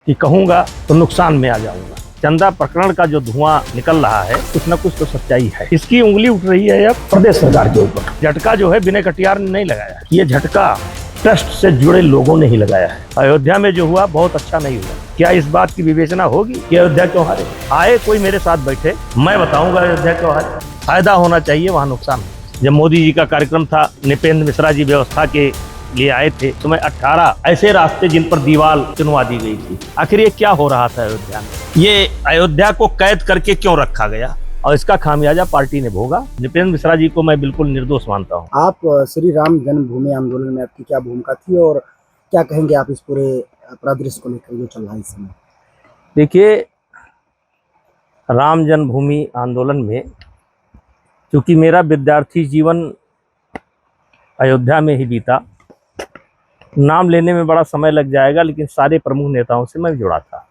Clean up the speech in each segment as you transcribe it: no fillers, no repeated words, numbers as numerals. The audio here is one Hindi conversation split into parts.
कि कहूँगा तो नुकसान में आ जाऊंगा। चंदा प्रकरण का जो धुआं निकल रहा है, कुछ न कुछ तो सच्चाई है। इसकी उंगली उठ रही है अब प्रदेश सरकार के ऊपर। झटका जो है विनय कटियार ने नहीं लगाया है, ये झटका ट्रस्ट से जुड़े लोगों ने ही लगाया है। अयोध्या में जो हुआ बहुत अच्छा नहीं हुआ। क्या इस बात की विवेचना होगी कि अयोध्या क्यों हारे? आए कोई मेरे साथ बैठे, मैं बताऊंगा अयोध्या क्यों हारे। फायदा होना चाहिए, वहां नुकसान। जब मोदी जी का कार्यक्रम था, नृपेंद्र मिश्रा जी व्यवस्था के लिए आए थे, तो मैं 18 ऐसे रास्ते जिन पर दीवार चुनवा दी गई थी। आखिर ये क्या हो रहा था अयोध्या में? ये अयोध्या को कैद करके क्यों रखा गया, और इसका खामियाजा पार्टी ने भोगा। नृपेंद्र मिश्रा जी को मैं बिल्कुल निर्दोष मानता हूँ। आप श्री राम जन्मभूमि आंदोलन में आपकी क्या भूमिका थी और क्या कहेंगे आप इस पूरे परिदृश्य को लेकर जो चल रहा है इस समय? देखिए, राम जन्मभूमि आंदोलन में क्योंकि मेरा विद्यार्थी जीवन अयोध्या में ही बीता, नाम लेने में बड़ा समय लग जाएगा, लेकिन सारे प्रमुख नेताओं से मैं जुड़ा था।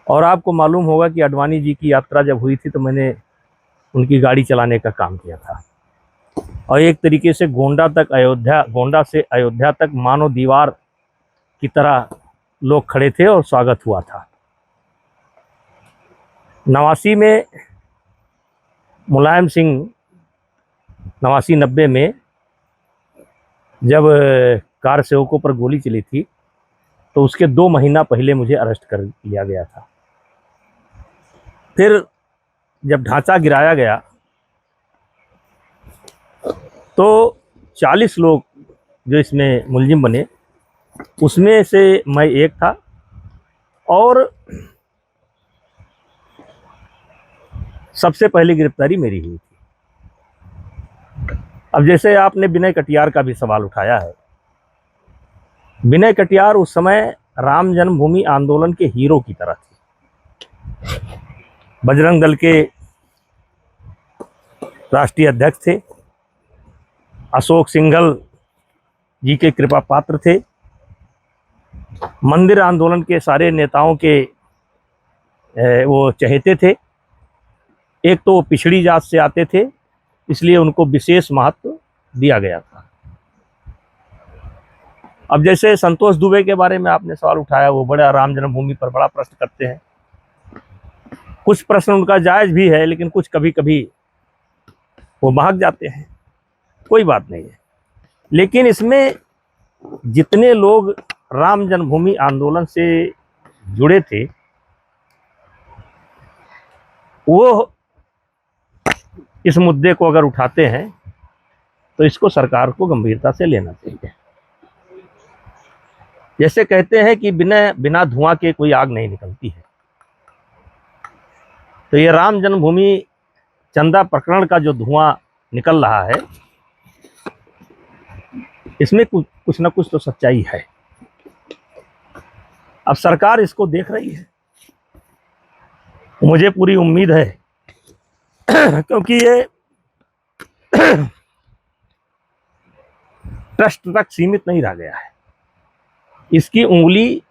और आपको मालूम होगा कि आडवाणी जी की यात्रा जब हुई थी तो मैंने उनकी गाड़ी चलाने का काम किया था, और एक तरीके से गोंडा से अयोध्या तक मानो दीवार की तरह लोग खड़े थे और स्वागत हुआ था। 89 में मुलायम सिंह 89-90 में जब कार सेवकों पर गोली चली थी, तो उसके 2 महीना पहले मुझे अरेस्ट कर लिया गया था। फिर जब ढांचा गिराया गया तो 40 लोग जो इसमें मुलजिम बने, उसमें से मैं एक था। और सबसे पहली गिरफ्तारी मेरी हुई थी। अब जैसे आपने विनय कटियार का भी सवाल उठाया है, विनय कटियार उस समय राम जन्मभूमि आंदोलन के हीरो की तरह थे। बजरंग दल के राष्ट्रीय अध्यक्ष थे, अशोक सिंघल जी के कृपा पात्र थे, मंदिर आंदोलन के सारे नेताओं के वो चहेते थे। एक तो वो पिछड़ी जात से आते थे, इसलिए उनको विशेष महत्व दिया गया था। अब जैसे संतोष दुबे के बारे में आपने सवाल उठाया, वो बड़ा राम जन्मभूमि पर बड़ा प्रश्न करते हैं। कुछ प्रश्न उनका जायज भी है, लेकिन कुछ कभी कभी वो भाग जाते हैं, कोई बात नहीं है। लेकिन इसमें जितने लोग राम जन्मभूमि आंदोलन से जुड़े थे, वो इस मुद्दे को अगर उठाते हैं तो इसको सरकार को गंभीरता से लेना चाहिए। जैसे कहते हैं कि बिना धुआं के कोई आग नहीं निकलती है, तो ये राम जन्मभूमि चंदा प्रकरण का जो धुआं निकल रहा है, इसमें कुछ न कुछ तो सच्चाई है। अब सरकार इसको देख रही है, मुझे पूरी उम्मीद है क्योंकि ये ट्रस्ट तक सीमित नहीं रह गया है, इसकी उंगली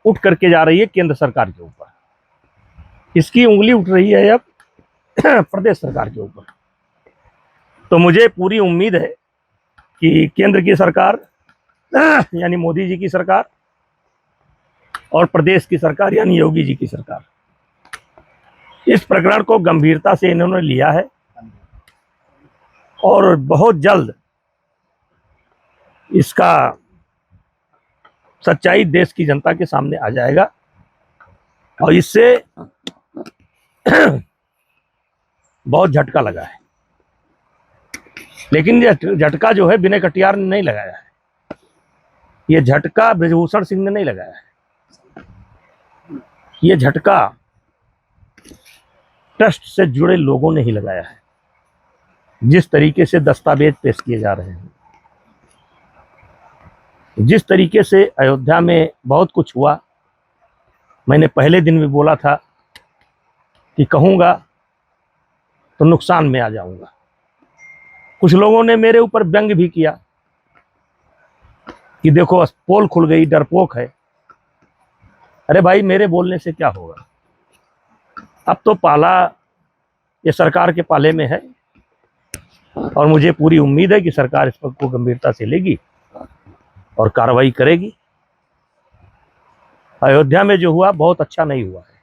उठ करके जा रही है केंद्र सरकार के ऊपर। इसकी उंगली उठ रही है अब प्रदेश सरकार के ऊपर। तो मुझे पूरी उम्मीद है कि केंद्र की सरकार यानी मोदी जी की सरकार और प्रदेश की सरकार यानी योगी जी की सरकार, इस प्रकरण को गंभीरता से इन्होंने लिया है और बहुत जल्द इसका सच्चाई देश की जनता के सामने आ जाएगा। और इससे बहुत झटका लगा है, लेकिन ये झटका जो है विनय कटियार ने नहीं लगाया है, ये झटका ब्रजभूषण सिंह ने नहीं लगाया है, ये झटका ट्रस्ट से जुड़े लोगों ने ही लगाया है। जिस तरीके से दस्तावेज पेश किए जा रहे हैं, जिस तरीके से अयोध्या में बहुत कुछ हुआ, मैंने पहले दिन भी बोला था कि कहूँगा तो नुकसान में आ जाऊंगा। कुछ लोगों ने मेरे ऊपर व्यंग भी किया कि देखो पोल खुल गई, डरपोक है। अरे भाई, मेरे बोलने से क्या होगा? अब तो पाला ये सरकार के पाले में है, और मुझे पूरी उम्मीद है कि सरकार इस पर को गंभीरता से लेगी और कार्रवाई करेगी। अयोध्या में जो हुआ बहुत अच्छा नहीं हुआ है।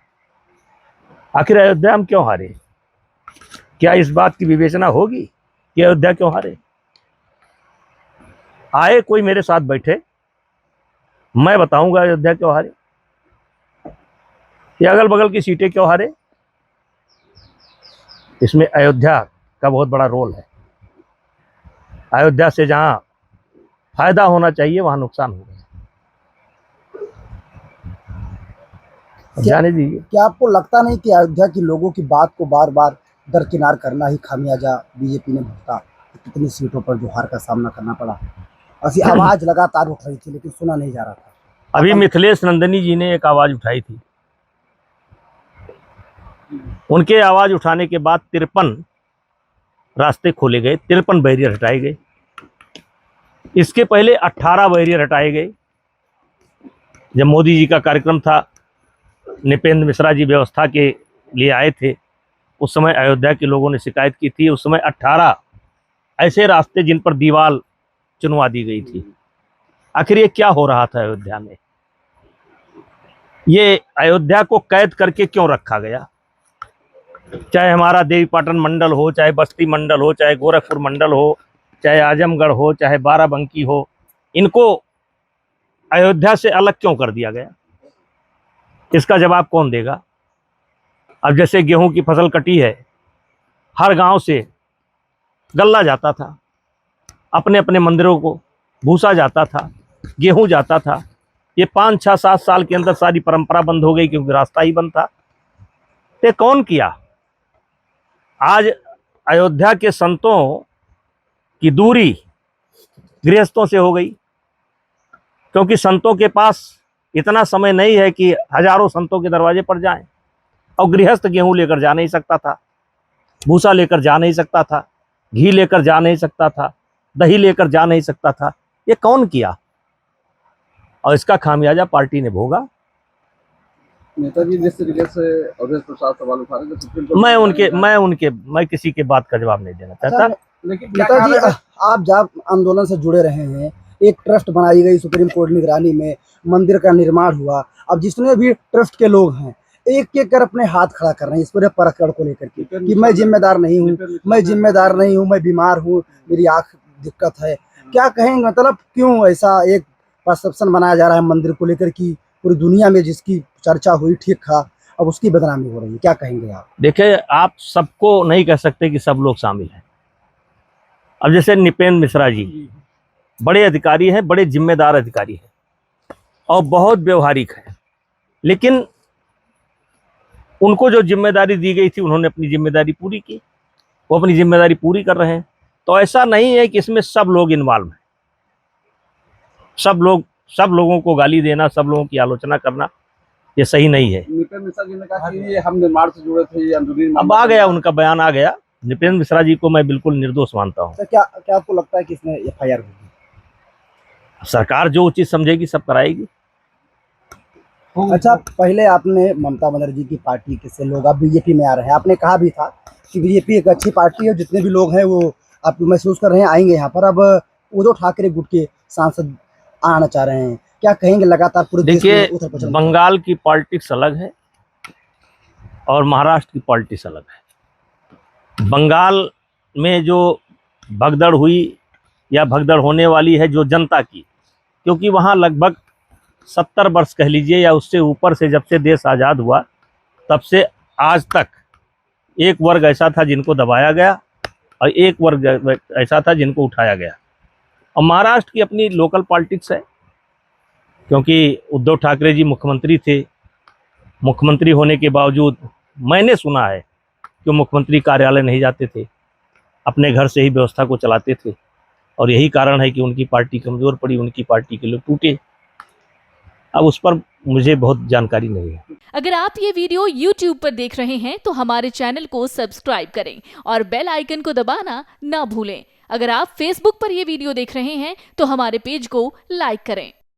आखिर अयोध्या हम क्यों हारे? क्या इस बात की विवेचना होगी कि अयोध्या क्यों हारे? आए कोई मेरे साथ बैठे, मैं बताऊंगा अयोध्या क्यों हारे, ये अगल बगल की सीटें क्यों हारे। इसमें अयोध्या का बहुत बड़ा रोल है। अयोध्या से जहां फायदा होना चाहिए वहां नुकसान हो गया। जाने दीजिए। क्या आपको लगता नहीं कि अयोध्या के लोगों की बात को बार बार दरकिनार करना ही खामियाजा बीजेपी ने भुगता? कितनी सीटों पर जो हार का सामना करना पड़ा, ऐसी आवाज लगातार उठ रही थी लेकिन सुना नहीं जा रहा था। अभी मिथिलेश नंदनी जी ने एक आवाज उठाई थी, उनके आवाज उठाने के बाद 53 रास्ते खोले गए, 53 बैरियर हटाए गए। इसके पहले 18 बैरियर हटाए गए। जब मोदी जी का कार्यक्रम था, नृपेंद्र मिश्रा जी व्यवस्था के लिए आए थे, उस समय अयोध्या के लोगों ने शिकायत की थी। उस समय 18 ऐसे रास्ते जिन पर दीवार चुनवा दी गई थी। आखिर ये क्या हो रहा था अयोध्या में? ये अयोध्या को कैद करके क्यों रखा गया? चाहे हमारा देवीपाटन मंडल हो, चाहे बस्ती मंडल हो, चाहे गोरखपुर मंडल हो, चाहे आजमगढ़ हो, चाहे बाराबंकी हो, इनको अयोध्या से अलग क्यों कर दिया गया? इसका जवाब कौन देगा? अब जैसे गेहूं की फसल कटी है, हर गांव से गल्ला जाता था, अपने अपने मंदिरों को भूसा जाता था, गेहूं जाता था। ये 5, 6, 7 साल के अंदर सारी परंपरा बंद हो गई क्योंकि रास्ता ही बंद था। ये कौन किया? आज अयोध्या के संतों की दूरी गृहस्थों से हो गई, क्योंकि संतों के पास इतना समय नहीं है कि हजारों संतों के दरवाजे पर जाएं। और गृहस्थ गेहूं लेकर जा नहीं सकता था, भूसा लेकर जा नहीं सकता था, घी लेकर जा नहीं सकता था, दही लेकर जा नहीं सकता था। ये कौन किया? और इसका खामियाजा पार्टी ने भोगा। नेताजी जिस तरीके से अवधेश प्रसाद सवाल उठा रहे थे, मैं किसी के बात का जवाब नहीं देना चाहता। लेकिन नेताजी, आप जब आंदोलन से जुड़े रहे हैं, एक ट्रस्ट बनाई गई सुप्रीम कोर्ट निगरानी में, मंदिर का निर्माण हुआ। अब जितने भी ट्रस्ट के लोग हैं एक एक कर अपने हाथ खड़ा कर रहे हैं इस पूरे प्रकरण को लेकर के कि मैं जिम्मेदार नहीं हूँ, मैं बीमार हूँ, मेरी आंख दिक्कत है। क्या कहेंगे, मतलब क्यों ऐसा एक परसेप्शन बनाया जा रहा है मंदिर को लेकर कि पूरी दुनिया में जिसकी चर्चा हुई ठीक था, अब उसकी बदनामी हो रही है? क्या कहेंगे आप? देखिए, आप सबको नहीं कह सकते कि सब लोग शामिल हैं। अब जैसे नृपेंद्र मिश्रा जी बड़े अधिकारी हैं, बड़े जिम्मेदार अधिकारी हैं और बहुत व्यवहारिक हैं, लेकिन उनको जो जिम्मेदारी दी गई थी उन्होंने अपनी जिम्मेदारी पूरी की, वो अपनी जिम्मेदारी पूरी कर रहे हैं। तो ऐसा नहीं है कि इसमें सब लोग इन्वॉल्व हैं। सब लोगों को गाली देना, सब लोगों की आलोचना करना, ये सही नहीं है। नृपेंद्र मिश्रा जी ने कहा कि ये हम निर्माण से जुड़े थे, ये अंदरूनी अब आ गया, उनका बयान आ गया। नृपेंद्र मिश्रा जी को मैं बिल्कुल निर्दोष मानता हूँ। तो क्या आपको लगता है कि इसमें FIR होगी? सरकार जो उचित समझेगी सब कराएगी। अच्छा, पहले आपने ममता बनर्जी की पार्टी के से लोग अब बीजेपी में आ रहे हैं, आपने कहा भी था कि बीजेपी एक अच्छी पार्टी है, जितने भी लोग हैं वो आप महसूस कर रहे हैं आएंगे यहाँ पर। अब उद्धव ठाकरे गुट के सांसद आना चाह रहे हैं, क्या कहेंगे? लगातार पूरे देश में देखिए, बंगाल की पॉलिटिक्स अलग है और महाराष्ट्र की पॉलिटिक्स अलग है। बंगाल में जो भगदड़ हुई या भगदड़ होने वाली है जो जनता की, क्योंकि वहाँ लगभग 70 वर्ष कह लीजिए या उससे ऊपर से जब से देश आज़ाद हुआ तब से आज तक एक वर्ग ऐसा था जिनको दबाया गया और एक वर्ग ऐसा था जिनको उठाया गया। और महाराष्ट्र की अपनी लोकल पॉलिटिक्स है, क्योंकि उद्धव ठाकरे जी मुख्यमंत्री थे। मुख्यमंत्री होने के बावजूद मैंने सुना है कि मुख्यमंत्री कार्यालय नहीं जाते थे, अपने घर से ही व्यवस्था को चलाते थे, और यही कारण है कि उनकी पार्टी कमज़ोर पड़ी, उनकी पार्टी के लोग टूटे। अब उस पर मुझे बहुत जानकारी नहीं है। अगर आप ये वीडियो YouTube पर देख रहे हैं तो हमारे चैनल को सब्सक्राइब करें और बेल आइकन को दबाना ना भूलें। अगर आप Facebook पर ये वीडियो देख रहे हैं तो हमारे पेज को लाइक करें।